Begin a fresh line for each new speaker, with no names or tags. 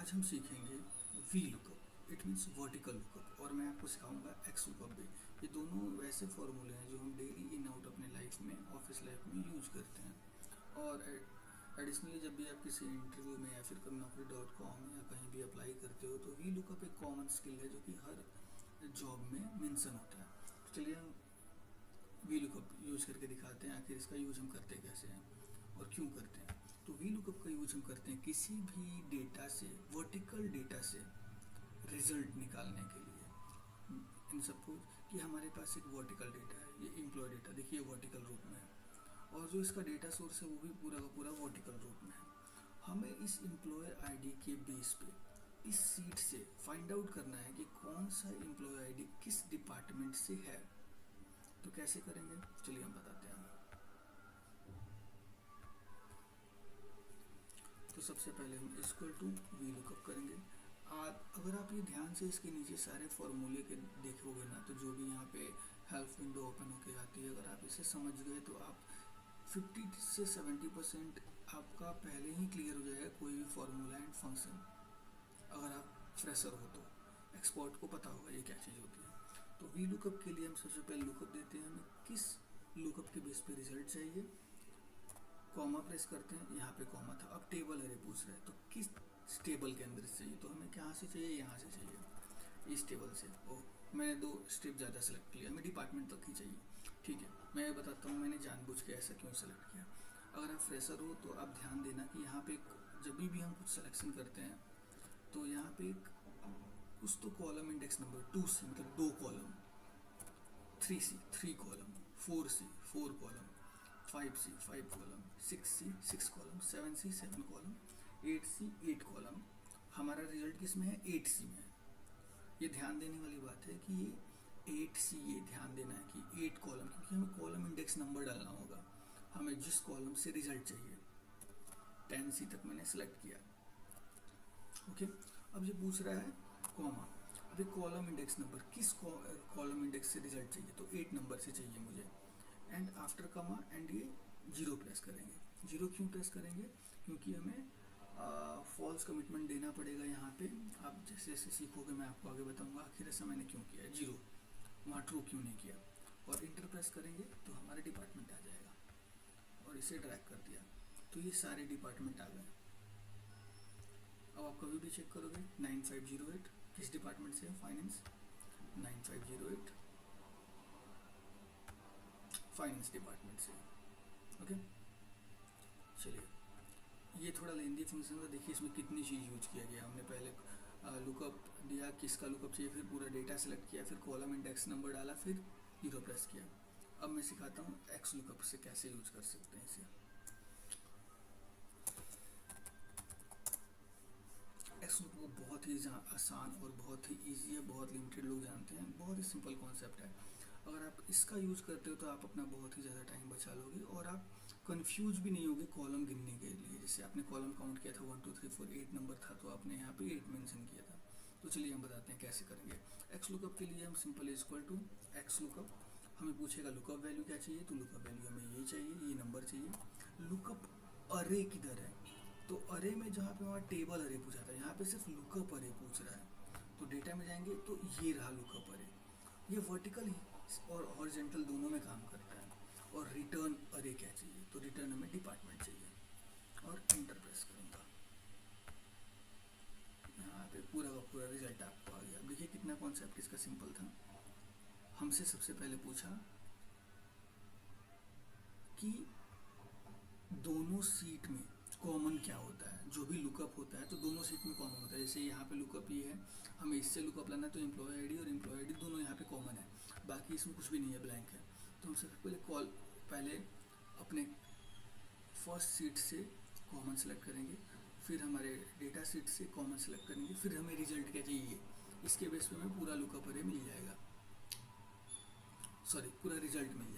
आज हम सीखेंगे V lookup, it means vertical lookup, और मैं आपको सिखाऊंगा एक्स लुकअप भी। ये दोनों वैसे फॉर्मूले हैं जो हम डेली इन आउट अपने लाइफ में, ऑफिस लाइफ में यूज करते हैं। और एडिशनली जब भी आप किसी इंटरव्यू में या फिर naukri.com या कहीं भी अप्लाई करते हो तो वी लुकअप एक कॉमन स्किल है जो कि हर जॉब में मेंशन होता है। तो चलिए हम वी लुकअप यूज करके दिखाते हैं आखिर इसका यूज हम करते कैसे हैं और क्यों करते हैं। तो वी लुकअप का यूज हम करते हैं किसी भी डेटा से, वर्टिकल डेटा से रिजल्ट निकालने के लिए। इन सपोज कि हमारे पास एक वर्टिकल डेटा है, ये एम्प्लॉय डेटा देखिए वर्टिकल रूप में है, और जो इसका डेटा सोर्स है वो भी पूरा का पूरा वर्टिकल रूप में है। हमें इस एम्प्लॉय आईडी के बेस पे इस सीट से फाइंड आउट करना है कि कौन सा एम्प्लॉय आईडी किस डिपार्टमेंट से है। तो कैसे करेंगे, चलिए हम बताते हैं। तो सबसे पहले हम इक्वल टू वी लुकअप करेंगे। अगर आप ये ध्यान से इसके नीचे सारे फॉर्मूले के देखोगे ना, तो जो भी यहाँ पे हेल्प विंडो ओपन होके आती है, अगर आप इसे समझ गए तो आप 50 से 70% आपका पहले ही क्लियर हो जाएगा कोई भी फॉर्मूला एंड फंक्शन। अगर आप फ्रेशर हो तो एक्सपर्ट को पता होगा ये क्या चीज़ होती है। तो वी लुकअप के लिए हम सबसे पहले लुकअप देते हैं, हमें किस लुकअप के बेस पे रिजल्ट चाहिए, कॉमा प्रेस करते हैं, यहाँ पे कॉमा था। अब टेबल अरे पूछ रहा है तो किस टेबल के अंदर से चाहिए, तो हमें कहाँ से चाहिए, यहाँ से चाहिए, इस टेबल से। ओह, मैंने 2 स्टेप ज़्यादा सेलेक्ट किया, हमें डिपार्टमेंट तक ही चाहिए। ठीक है, मैं बताता हूँ मैंने जानबूझ के ऐसा क्यों सेलेक्ट किया। अगर आप फ्रेशर हो तो आप ध्यान देना कि यहाँ पे जब भी हम कुछ सिलेक्शन करते हैं तो यहाँ पे कुछ तो कॉलम इंडेक्स नंबर 2C मतलब 2 column, 3C 3 column, 4C 4 column, 5C 5 column, 6C 6 column, 7C 7 column, 8C 8 column. हमारा रिजल्ट किस में है, 8C में है। ये ध्यान देने वाली बात है कि ये 8C, ये ध्यान देना है कि 8 कॉलम, क्योंकि हमें कॉलम इंडेक्स नंबर डालना होगा, हमें जिस कॉलम से रिजल्ट चाहिए। 10C तक मैंने सेलेक्ट किया। ओके, अब ये पूछ रहा है कॉमा, अभी कॉलम इंडेक्स नंबर किस कॉलम इंडेक्स से रिजल्ट चाहिए, तो 8 नंबर से चाहिए मुझे। एंड आफ्टर कमा एंड ये 0 प्रेस करेंगे। 0 क्यों प्रेस करेंगे, क्योंकि हमें फॉल्स कमिटमेंट देना पड़ेगा यहाँ पे। आप जैसे जैसे सीखोगे मैं आपको आगे बताऊंगा आखिर ऐसा मैंने क्यों किया है। 0 वहाँ ट्रू क्यों नहीं किया, और इंटर प्रेस करेंगे तो हमारा डिपार्टमेंट आ जाएगा, और इसे ड्रैग कर दिया तो ये सारे डिपार्टमेंट आ गए। अब आप कभी भी चेक करोगे 9508 किस डिपार्टमेंट से है, फाइनेंस। 9508 फाइनेंस डिपार्टमेंट से। ओके, चलिए ये थोड़ा लेंदी फंक्शन था, देखिए इसमें कितनी चीज़ यूज किया गया। हमने पहले लुकअप दिया, किसका लुकअप चाहिए, फिर पूरा डेटा सेलेक्ट किया, फिर कॉलम इंडेक्स नंबर डाला, फिर 0 प्रेस किया। अब मैं सिखाता हूँ एक्स लुकअप से कैसे यूज कर सकते हैं इसे। एक्स लुकअप बहुत ही आसान और बहुत ही ईजी है, बहुत लिमिटेड लोग जानते हैं, बहुत ही सिंपल कॉन्सेप्ट है। अगर आप इसका यूज़ करते हो तो आप अपना बहुत ही ज़्यादा टाइम बचा लोगे, और आप कंफ्यूज भी नहीं होगे कॉलम गिनने के लिए। जैसे आपने कॉलम काउंट किया था 1 2 3 4 8 नंबर था, तो आपने यहाँ पे 8 मेंशन किया था। तो चलिए हम बताते हैं कैसे करेंगे। एक्स लुकअप के लिए हम simple equal to x lookup, हमें पूछेगा लुकअप वैल्यू क्या चाहिए, तो लुकअप वैल्यू हमें ये चाहिए, ये नंबर चाहिए। लुकअप अरे किधर है, तो अरे में जहाँ पे वहाँ टेबल अरे पूछा था, यहाँ पे सिर्फ लुकअप अरे पूछ रहा है। तो डेटा में जाएंगे तो ये रहा लुकअप अरे, ये वर्टिकल और हॉरिजॉन्टल दोनों में काम करता है। और रिटर्न अरे क्या चाहिए, तो रिटर्न हमें डिपार्टमेंट चाहिए, और इंटर प्रेस करूँगा। यहाँ पे पूरा का पूरा रिजल्ट आपको आ गया। देखिए कितना कॉन्सेप्ट इसका सिंपल था। हमसे सबसे पहले पूछा कि दोनों सीट में कॉमन क्या होता है, जो भी लुकअप होता है तो दोनों सीट में कॉमन होता है। जैसे यहाँ पे लुकअप ये है, हमें इससे लुकअप लाना है, तो एम्प्लॉय आईडी और एम्प्लॉय आईडी दोनों यहाँ पे कॉमन है, बाकी इसमें कुछ भी नहीं है, ब्लैंक है। तो हम सबसे पहले अपने फर्स्ट सीट से कॉमन सेलेक्ट करेंगे, फिर हमारे डेटा सीट से कॉमन सेलेक्ट करेंगे, फिर हमें रिजल्ट क्या चाहिए, इसके बेस पे हमें पूरा लुकअप अरे मिल जाएगा, सॉरी पूरा रिजल्ट मिल जाएगा।